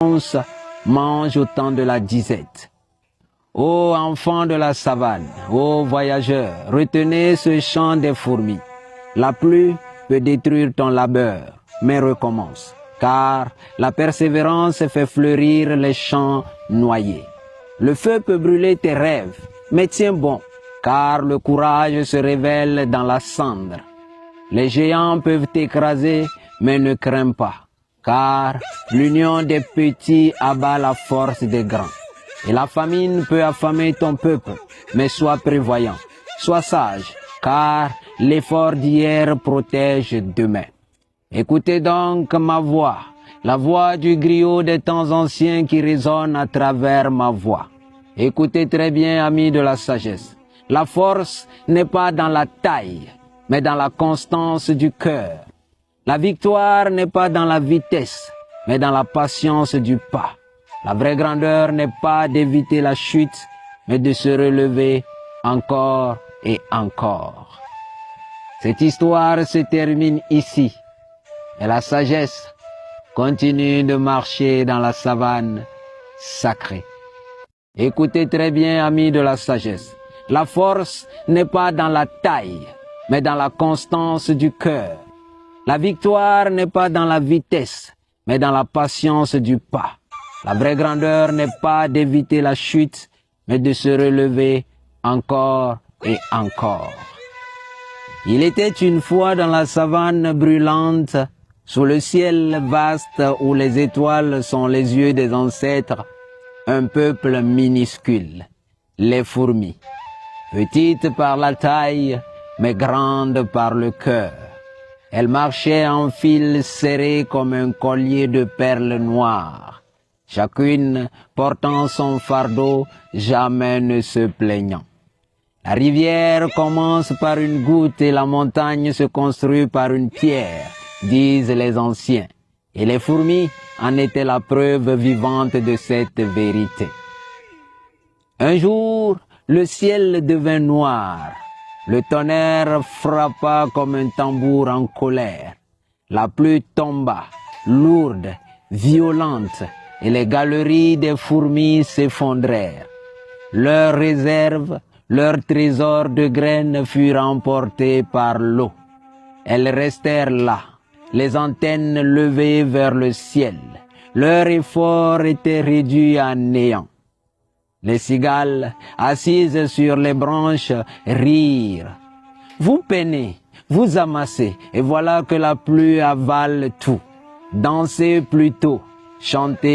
mange au temps de la disette. Ô enfants de la savane, ô voyageurs, retenez ce chant des fourmis. La pluie peut détruire ton labeur, mais recommence, car la persévérance fait fleurir les champs noyés. Le feu peut brûler tes rêves, mais tiens bon, car le courage se révèle dans la cendre. Les géants peuvent t'écraser, mais ne crains pas, car l'union des petits abat la force des grands. Et la famine peut affamer ton peuple, mais sois prévoyant, sois sage, car l'effort d'hier protège demain. Écoutez donc ma voix, la voix du griot des temps anciens qui résonne à travers ma voix. Écoutez très bien, amis de la sagesse. La force n'est pas dans la taille, mais dans la constance du cœur. La victoire n'est pas dans la vitesse, mais dans la patience du pas. La vraie grandeur n'est pas d'éviter la chute, mais de se relever encore et encore. Cette histoire se termine ici, et la sagesse continue de marcher dans la savane sacrée. Écoutez très bien, amis de la sagesse. La force n'est pas dans la taille, mais dans la constance du cœur. La victoire n'est pas dans la vitesse, mais dans la patience du pas. La vraie grandeur n'est pas d'éviter la chute, mais de se relever encore et encore. Il était une fois dans la savane brûlante, sous le ciel vaste où les étoiles sont les yeux des ancêtres, un peuple minuscule, les fourmis. Petites par la taille, mais grandes par le cœur. Elles marchaient en fil serré comme un collier de perles noires, chacune portant son fardeau, jamais ne se plaignant. La rivière commence par une goutte et la montagne se construit par une pierre, disent les anciens. Et les fourmis en étaient la preuve vivante de cette vérité. Un jour, le ciel devint noir. Le tonnerre frappa comme un tambour en colère. La pluie tomba, lourde, violente, et les galeries des fourmis s'effondrèrent. Leurs réserves, leurs trésors de graines furent emportés par l'eau. Elles restèrent là, les antennes levées vers le ciel. Leur effort était réduit à néant. Les cigales, assises sur les branches, rirent. Vous peinez, vous amassez, et voilà que la pluie avale tout. Dansez plutôt, chantez.